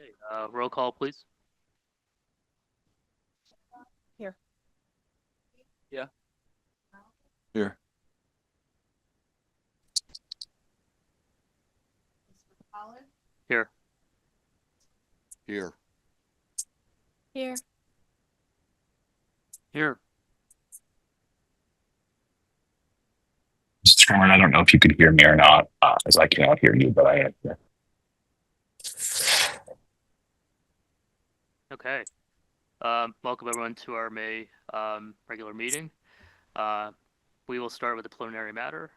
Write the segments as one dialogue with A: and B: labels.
A: Okay, roll call, please.
B: Here.
A: Yeah.
C: Here.
A: Here.
C: Here.
B: Here.
A: Here.
D: Mr. Cameron, I don't know if you could hear me or not, as I cannot hear you, but I am here.
A: Okay. Welcome everyone to our May regular meeting. We will start with the preliminary matter,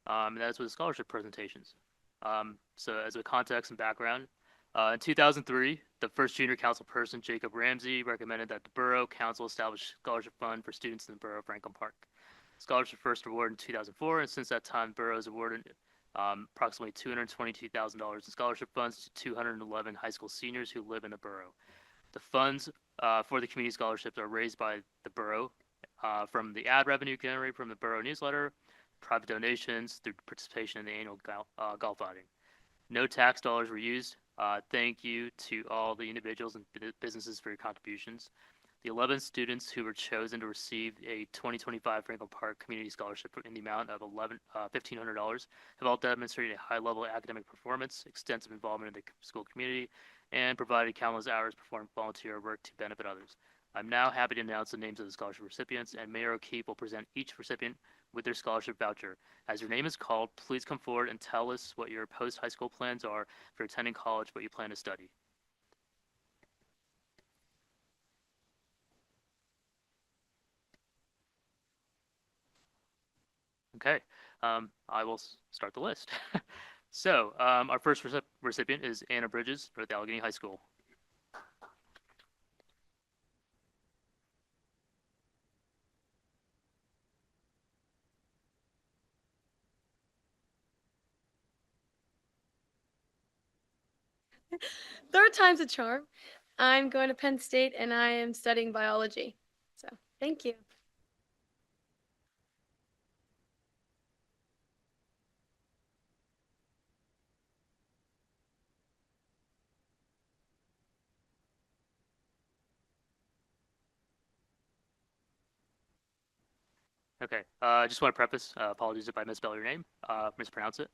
A: and that is with scholarship presentations. So as a context and background, in 2003, the first junior council person, Jacob Ramsey, recommended that the Borough Council establish a scholarship fund for students in the Borough of Franklin Park. Scholarship first awarded in 2004, and since that time, the Borough has awarded approximately $222,000 in scholarship funds to 211 high school seniors who live in the Borough. The funds for the community scholarships are raised by the Borough from the ad revenue generated from the Borough newsletter, private donations, through participation in the annual golf outing. No tax dollars were used. Thank you to all the individuals and businesses for your contributions. The 11 students who were chosen to receive a 2025 Franklin Park Community Scholarship in the amount of $1,500 have all demonstrated a high level of academic performance, extensive involvement in the school community, and provided countless hours performing volunteer work to benefit others. I'm now happy to announce the names of the scholarship recipients, and Mayor O'Keefe will present each recipient with their scholarship voucher. As your name is called, please come forward and tell us what your post-high school plans are for attending college, what you plan to study. Okay, I will start the list. So, our first recipient is Anna Bridges, North Allegheny High School.
B: Third time's a charm. I'm going to Penn State and I am studying biology. So, thank you.
A: Okay, I just want to preface, apologies if I misspell your name, mispronounce it.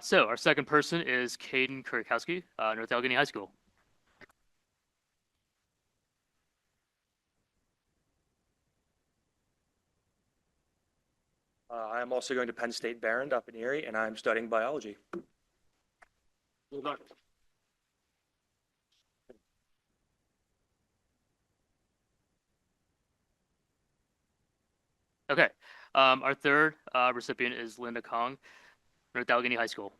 A: So, our second person is Caden Kurikowski, North Allegheny High School.
E: I'm also going to Penn State Barron up in Erie, and I'm studying biology.
A: Okay, our third recipient is Linda Kong, North Allegheny High School.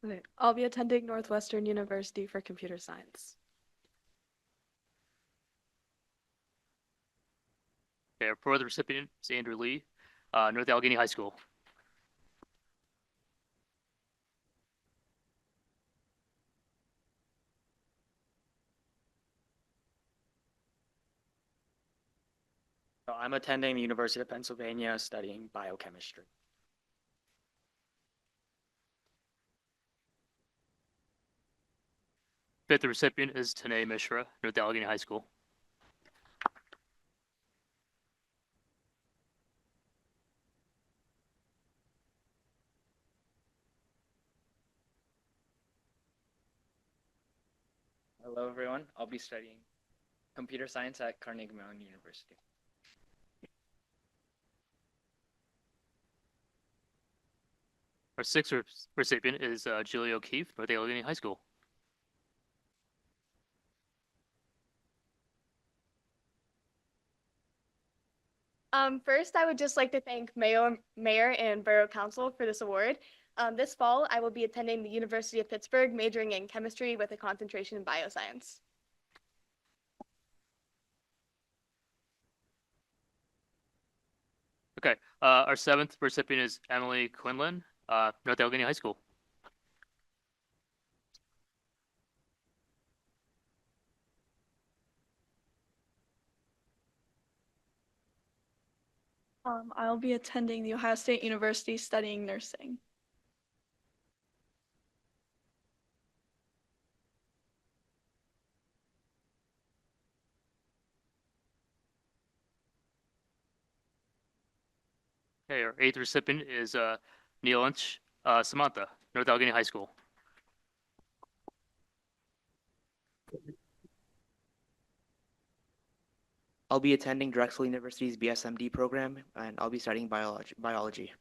B: Okay. I'll be attending Northwestern University for computer science.
A: Okay, our fourth recipient is Andrew Lee, North Allegheny High School.
F: So I'm attending the University of Pennsylvania studying biochemistry.
A: Fifth recipient is Tanae Mishra, North Allegheny High School.
G: Hello, everyone. I'll be studying computer science at Carnegie Mellon University.
A: Our sixth recipient is Julie O'Keefe, North Allegheny High School.
B: First, I would just like to thank Mayor and Borough Council for this award. This fall, I will be attending the University of Pittsburgh, majoring in chemistry with a concentration in bioscience.
A: Okay, our seventh recipient is Emily Quinlan, North Allegheny High School.
H: I'll be attending the Ohio State University studying nursing.
A: Okay, our eighth recipient is Neil Lynch, Samantha, North Allegheny High School.
I: I'll be attending Drexel University's BSMD program, and I'll be studying biology.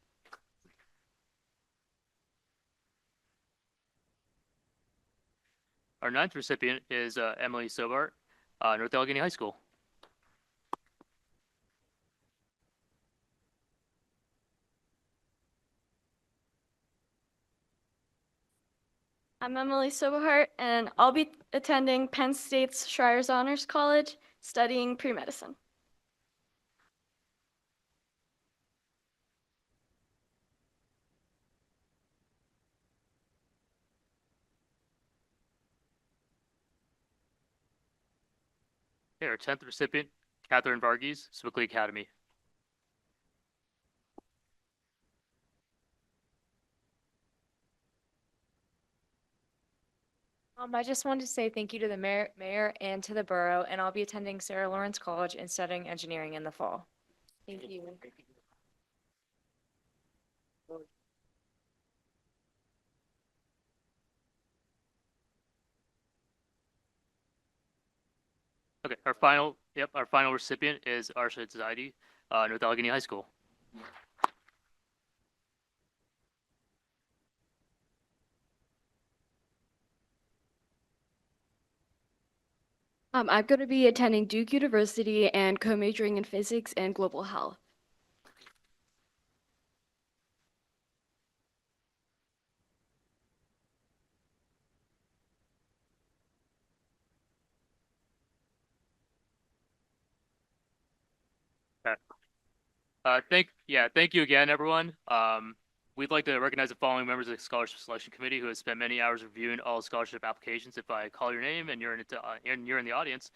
A: Our ninth recipient is Emily Sobart, North Allegheny High School.
J: I'm Emily Sobahart, and I'll be attending Penn State's Shires Honors College, studying pre-medicine.
A: Okay, our 10th recipient, Catherine Varghese, Swickley Academy.
K: I just wanted to say thank you to the mayor and to the borough, and I'll be attending Sarah Lawrence College and studying engineering in the fall. Thank you.
A: Okay, our final recipient is Arshad Zaidi, North Allegheny High School.
J: I'm going to be attending Duke University and co-majoring in physics and global health.
A: Thank you again, everyone. We'd like to recognize the following members of the Scholarship Selection Committee who have spent many hours reviewing all scholarship applications. If I call your name and you're in the audience,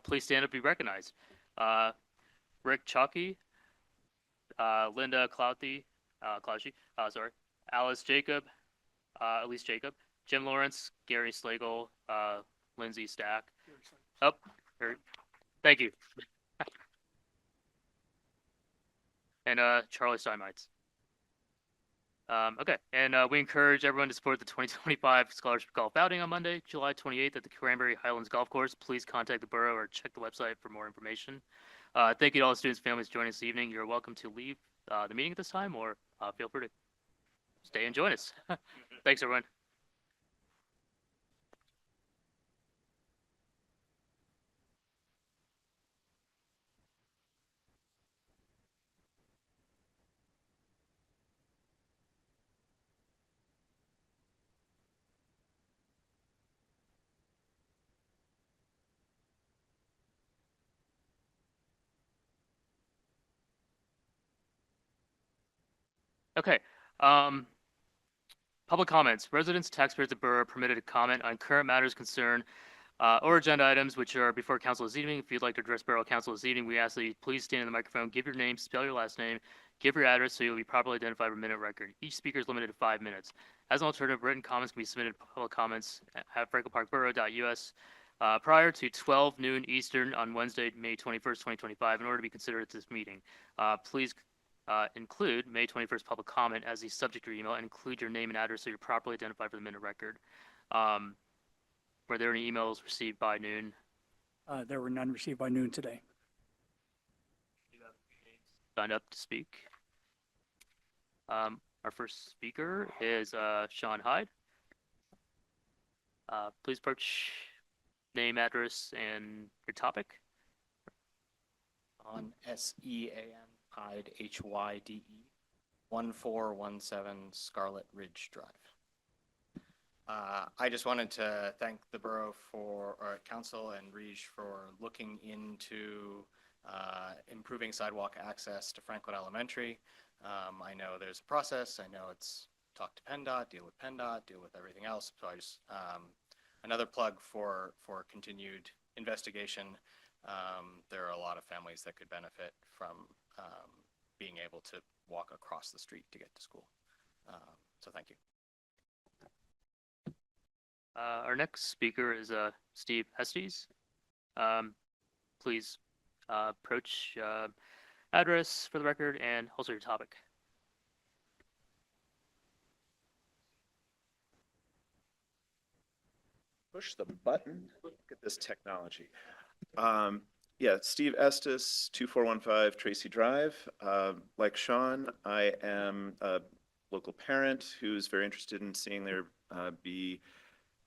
A: please stand up and be recognized. Rick Chalky, Linda Clouty, Alice Jacob, Elise Jacob, Jim Lawrence, Gary Slagle, Lindsay Stack. Oh, thank you. And Charlie Steinmeitz. Okay, and we encourage everyone to support the 2025 Scholarship Golf Outing on Monday, July 28th at the Cranberry Highlands Golf Course. Please contact the borough or check the website for more information. Thank you to all the students and families joining us this evening. You're welcome to leave the meeting at this time, or feel free to stay and join us. Thanks, everyone. Okay. Public comments. Residents, taxpayers of the borough are permitted to comment on current matters concern or agenda items which are before council this evening. If you'd like to address borough council this evening, we ask that you please stand in the microphone, give your name, spell your last name, give your address so you'll be properly identified for minute record. Each speaker is limited to 5 minutes. As an alternative, written comments can be submitted to public comments at franklinparkborough.us prior to 12 noon Eastern on Wednesday, May 21st, 2025, in order to be considered at this meeting. Please include May 21st public comment as the subject of your email and include your name and address so you're properly identified for the minute record. Were there any emails received by noon?
L: There were none received by noon today.
A: Signed up to speak. Our first speaker is Sean Hyde. Please approach name, address, and your topic.
M: On SEAN Hyde HYDE 1417 Scarlet Ridge Drive. I just wanted to thank the borough or council and Reg for looking into improving sidewalk access to Franklin Elementary. I know there's a process. I know it's talk to PennDOT, deal with PennDOT, deal with everything else. So I just another plug for continued investigation. There are a lot of families that could benefit from being able to walk across the street to get to school. So thank you.
A: Our next speaker is Steve Estes. Please approach address for the record and also your topic.
N: Push the button. Look at this technology. Yeah, Steve Estes, 2415 Tracy Drive. Like Sean, I am a local parent who's very interested in seeing there be,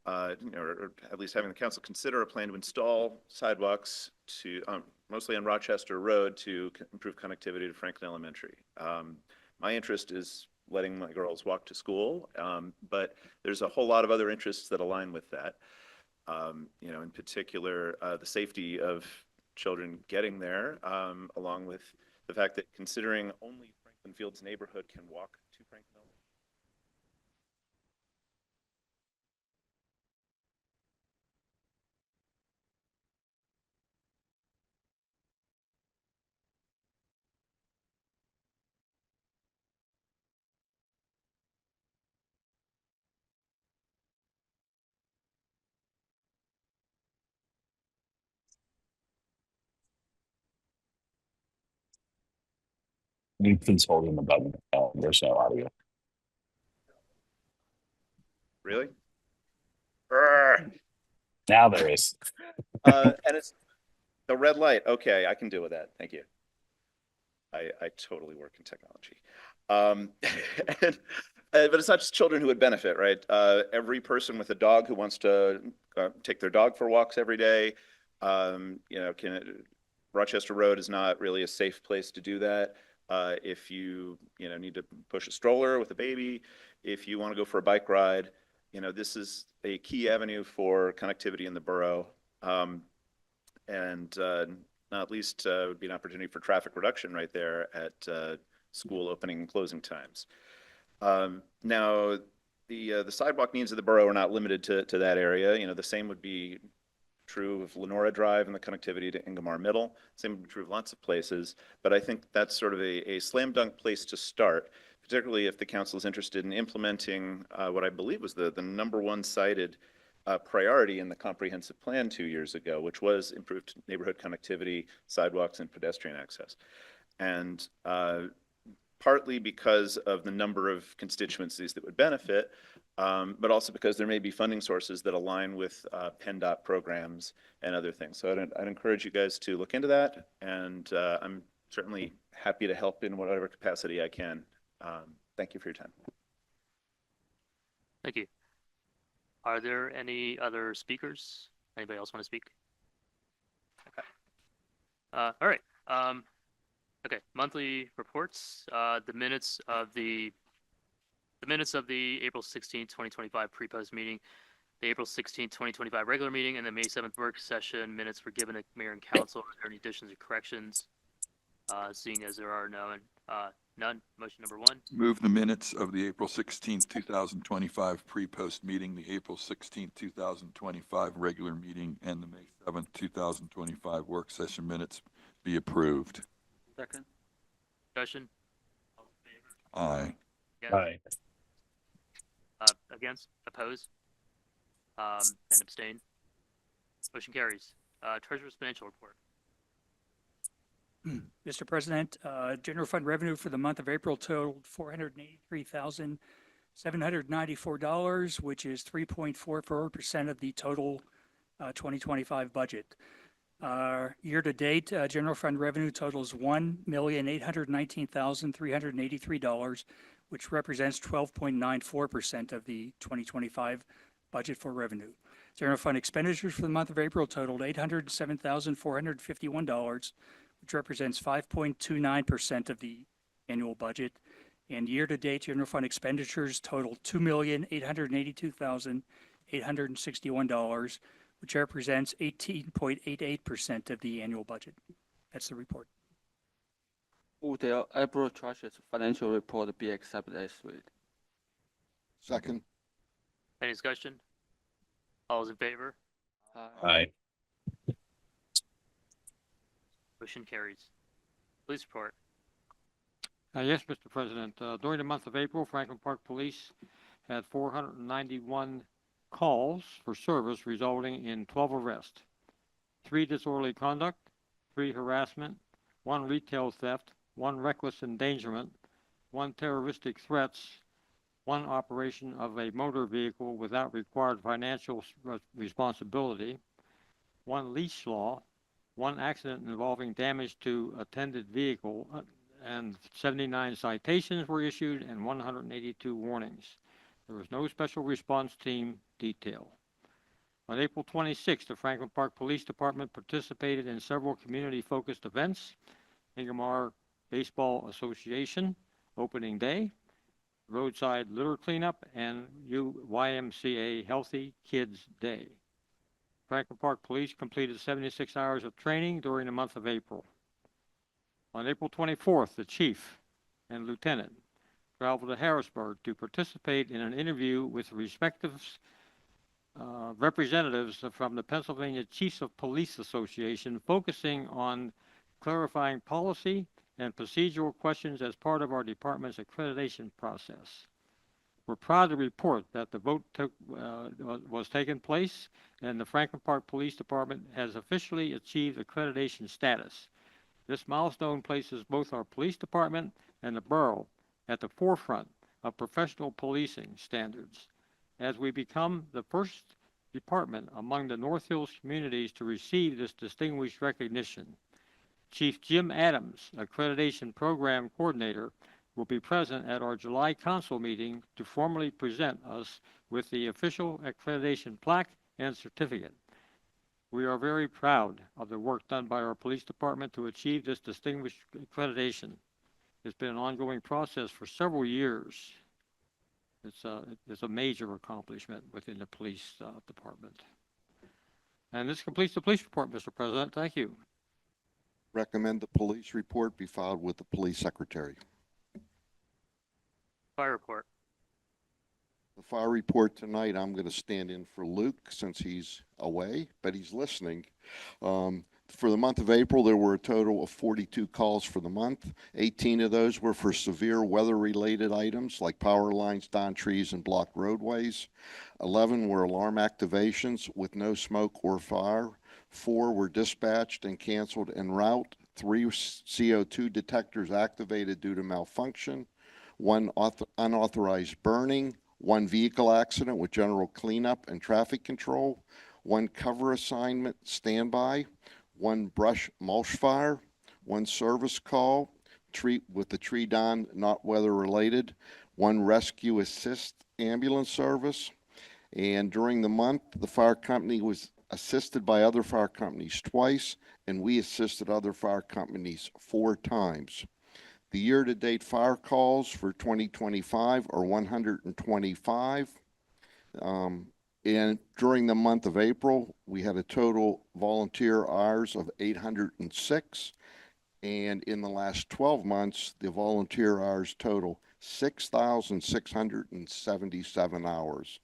N: or at least having the council consider a plan to install sidewalks to, mostly on Rochester Road to improve connectivity to Franklin Elementary. My interest is letting my girls walk to school, but there's a whole lot of other interests that align with that. In particular, the safety of children getting there, along with the fact that considering only Franklin Fields neighborhood can walk to Franklin Elementary.
D: Can you please hold in the button? There's no audio.
N: Really? Urgh.
D: Now there is.
N: And it's the red light. Okay, I can deal with that. Thank you. I totally work in technology. But it's not just children who would benefit, right? Every person with a dog who wants to take their dog for walks every day, Rochester Road is not really a safe place to do that. If you need to push a stroller with a baby, if you want to go for a bike ride, this is a key avenue for connectivity in the borough. And not least would be an opportunity for traffic reduction right there at school opening and closing times. Now, the sidewalk needs of the borough are not limited to that area. The same would be true of Lenora Drive and the connectivity to Ingomar Middle. Same would be true of lots of places. But I think that's sort of a slam dunk place to start, particularly if the council is interested in implementing what I believe was the number one cited priority in the comprehensive plan 2 years ago, which was improved neighborhood connectivity, sidewalks, and pedestrian access. And partly because of the number of constituencies that would benefit, but also because there may be funding sources that align with PennDOT programs and other things. So I'd encourage you guys to look into that, and I'm certainly happy to help in whatever capacity I can. Thank you for your time.
A: Thank you. Are there any other speakers? Anybody else want to speak? Okay. All right. Okay. Monthly reports. The minutes of the April 16th, 2025 pre-post meeting, the April 16th, 2025 regular meeting, and the May 7th work session minutes were given to mayor and council. Are there any additions or corrections? Seeing as there are none. Motion number one.
C: Move the minutes of the April 16th, 2025 pre-post meeting, the April 16th, 2025 regular meeting, and the May 7th, 2025 work session minutes be approved.
G: Second.
A: Discussion. All in favor?
C: Aye.
A: Against? Against? Opposed? And abstain. Motion carries. Treasurer's financial report.
L: Mr. President, general fund revenue for the month of April totaled $483,794, which is 3.44% of the total 2025 budget. Year-to-date, general fund revenue totals $1,819,383, which represents 12.94% of the 2025 budget for revenue. General fund expenditures for the month of April totaled $807,451, which represents 5.29% of the annual budget. And year-to-date, general fund expenditures totaled $2,882,861, which represents 18.88% of the annual budget. That's the report.
G: Will the April Treasurer's financial report be accepted as read?
C: Second.
A: Any discussion? All those in favor?
D: Aye.
A: Motion carries. Police report.
O: Yes, Mr. President. During the month of April, Franklin Park Police had 491 calls for service, resulting in 12 arrests, 3 disorderly conduct, 3 harassment, 1 retail theft, 1 reckless endangerment, 1 terroristic threats, 1 operation of a motor vehicle without required financial responsibility, 1 leash law, 1 accident involving damage to attended vehicle, and 79 citations were issued and 182 warnings. There was no special response team detail. On April 26th, the Franklin Park Police Department participated in several community-focused events: Ingomar Baseball Association Opening Day, Roadside Litter Cleanup, and YMCA Healthy Kids Day. Franklin Park Police completed 76 hours of training during the month of April. On April 24th, the chief and lieutenant traveled to Harrisburg to participate in an interview with respective representatives from the Pennsylvania Chiefs of Police Association, focusing on clarifying policy and procedural questions as part of our department's accreditation process. We're proud to report that the vote was taken place, and the Franklin Park Police Department has officially achieved accreditation status. This milestone places both our police department and the borough at the forefront of professional policing standards, as we become the first department among the North Hills communities to receive this distinguished recognition. Chief Jim Adams, Accreditation Program Coordinator, will be present at our July council meeting to formally present us with the official accreditation plaque and certificate. We are very proud of the work done by our police department to achieve this distinguished accreditation. It's been an ongoing process for several years. It's a major accomplishment within the police department. And this completes the police report, Mr. President. Thank you.
P: Recommend the police report be filed with the police secretary.
A: Fire report.
P: The fire report tonight, I'm going to stand in for Luke since he's away, but he's listening. For the month of April, there were a total of 42 calls for the month. 18 of those were for severe weather-related items like power lines, down trees, and blocked roadways. 11 were alarm activations with no smoke or fire. 4 were dispatched and canceled en route. 3 CO2 detectors activated due to malfunction. 1 unauthorized burning. 1 vehicle accident with general cleanup and traffic control. 1 cover assignment standby. 1 brush mulch fire. 1 service call with the tree down, not weather related. 1 rescue assist ambulance service. And during the month, the fire company was assisted by other fire companies twice, and we assisted other fire companies 4 times. The year-to-date fire calls for 2025 are 125. And during the month of April, we had a total volunteer hours of 806. And in the last 12 months, the volunteer hours total 6,677 hours.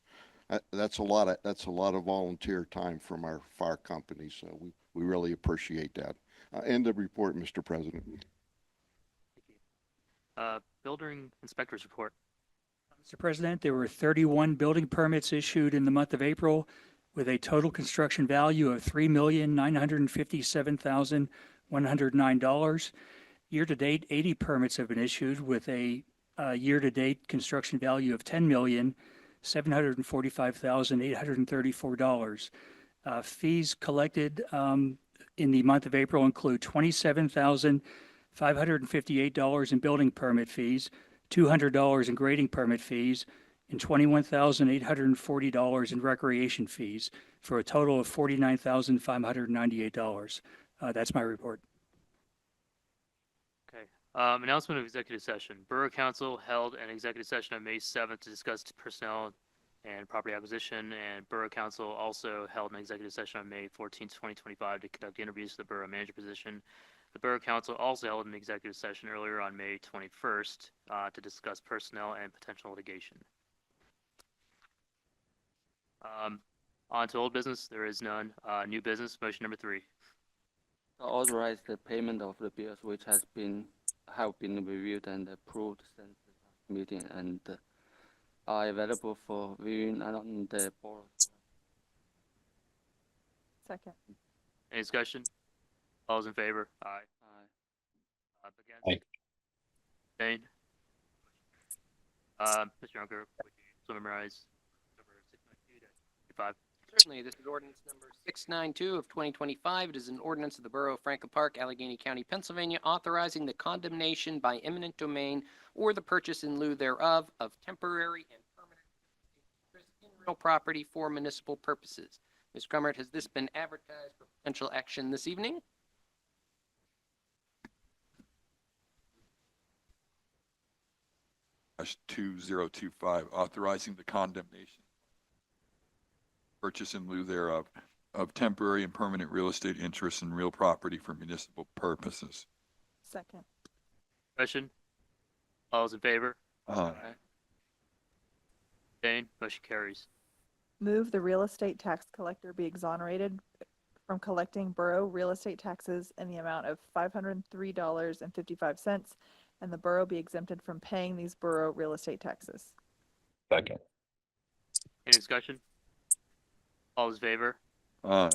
P: That's a lot of volunteer time from our fire company. So we really appreciate that. End of report, Mr. President.
A: Building inspector's report.
L: Mr. President, there were 31 building permits issued in the month of April with a total construction value of $3,957,109. Year-to-date, 80 permits have been issued with a year-to-date construction value of $10,745,834. Fees collected in the month of April include $27,558 in building permit fees, $200 in grading permit fees, and $21,840 in recreation fees, for a total of $49,598. That's my report.
A: Okay. Announcement of executive session. Borough Council held an executive session on May 7th to discuss personnel and property acquisition, and Borough Council also held an executive session on May 14th, 2025 to conduct interviews for the Borough Manager position. The Borough Council also held an executive session earlier on May 21st to discuss personnel and potential litigation. On to old business. There is none. New business. Motion number 3.
Q: Authorize the payment of the bills which has been have been reviewed and approved since the last meeting and are available for viewing on the board.
H: Second.
A: Any discussion? All those in favor? Aye. Against?
D: Aye.
A: Abstain? Mr. Younger, would you summarize number 692-5?
R: Certainly, this is ordinance number 692 of 2025. It is an ordinance of the Borough of Franklin Park, Allegheny County, Pennsylvania, authorizing the condemnation by eminent domain or the purchase in lieu thereof of temporary and permanent interest in real property for municipal purposes. Ms. Grummert, has this been advertised for potential action this evening?
C: -2025, authorizing the condemnation, purchase in lieu thereof, of temporary and permanent real estate interests in real property for municipal purposes.
H: Second.
A: Discussion? All those in favor?
C: Aye.
A: Abstain? Motion carries.
H: Move the real estate tax collector be exonerated from collecting borough real estate taxes in the amount of $503.55, and the borough be exempted from paying these borough real estate taxes.
D: Second.
A: Any discussion? All those in favor?
C: Aye.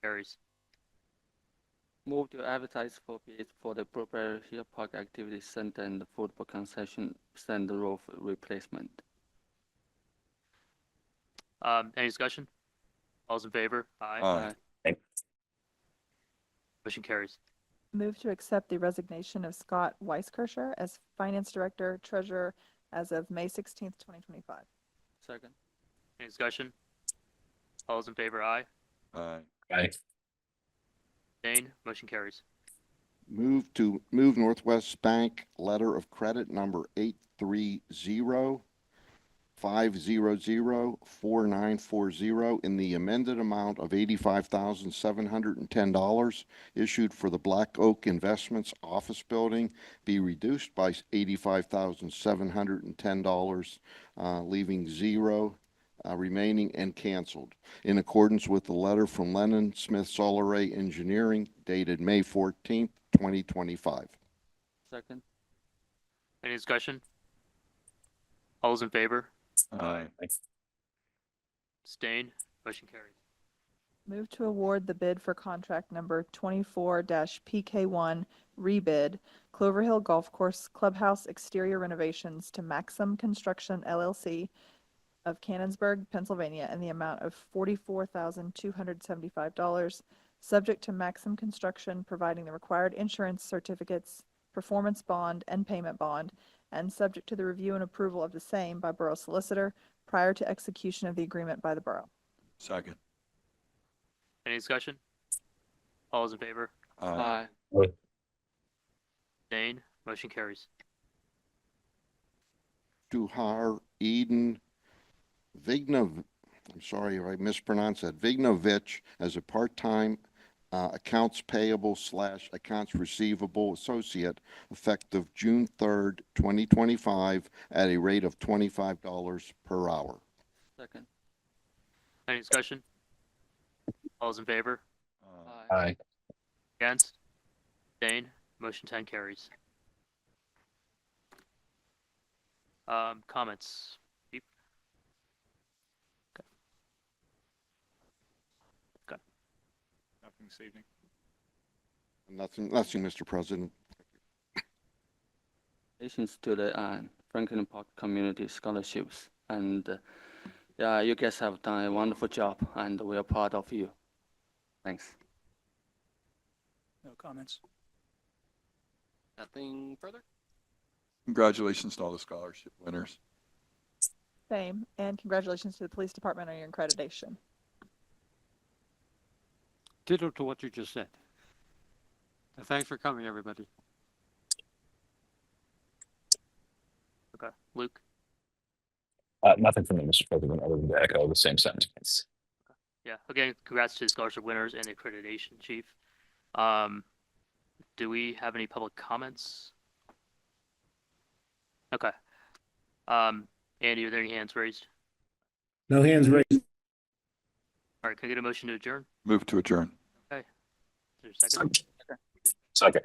A: Carries.
Q: Move to advertise for bids for the Blueberry Hill Park Activity Center and the football concession stand roof replacement.
A: Any discussion? All those in favor? Aye.
C: Aye.
D: Aye.
A: Motion carries.
H: Move to accept the resignation of Scott Weiskircher as Finance Director, Treasurer as of May 16th, 2025.
Q: Second.
A: Any discussion? All those in favor? Aye.
C: Aye.
D: Aye.
A: Abstain? Motion carries.
P: Move Northwest Bank letter of credit number 830-500-4940 in the amended amount of $85,710 issued for the Black Oak Investments office building be reduced by $85,710, leaving zero remaining and canceled, in accordance with the letter from Lennon Smith Solar Ray Engineering dated May 14th, 2025.
Q: Second.
A: Any discussion? All those in favor?
C: Aye.
A: Abstain? Motion carries.
H: Move to award the bid for contract number 24-PK1 rebid Clover Hill Golf Course Clubhouse exterior renovations to Maxim Construction LLC of Cannonsburg, Pennsylvania, in the amount of $44,275, subject to Maxim Construction providing the required insurance certificates, performance bond, and payment bond, and subject to the review and approval of the same by Borough Solicitor prior to execution of the agreement by the Borough.
C: Second.
A: Any discussion? All those in favor?
C: Aye.
D: Aye.
A: Abstain? Motion carries.
P: To hire Eden I'm sorry if I mispronounced that, Vignovich as a part-time accounts payable / accounts receivable associate effective June 3rd, 2025 at a rate of $25 per hour.
Q: Second.
A: Any discussion? All those in favor?
D: Aye.
A: Against? Abstain? Motion 10 carries. Comments? Chief? Okay.
M: Nothing this evening.
P: Nothing, Mr. President.
Q: Congratulations to the Franklin Park Community Scholarships, and yeah, you guys have done a wonderful job, and we are proud of you. Thanks.
L: No comments.
R: Nothing further?
C: Congratulations to all the scholarship winners.
H: Same, and congratulations to the police department on your accreditation.
O: Ditto to what you just said. And thanks for coming, everybody.
A: Okay. Luke?
D: Nothing from me, Mr. President, other than to echo the same sentiments.
A: Yeah. Again, congrats to the scholarship winners and the accreditation, Chief. Do we have any public comments? Okay. Andy, are there any hands raised?
S: No hands raised.
A: All right. Can I get a motion to adjourn?
C: Move to adjourn.
A: Okay. Is there a second?
D: Second.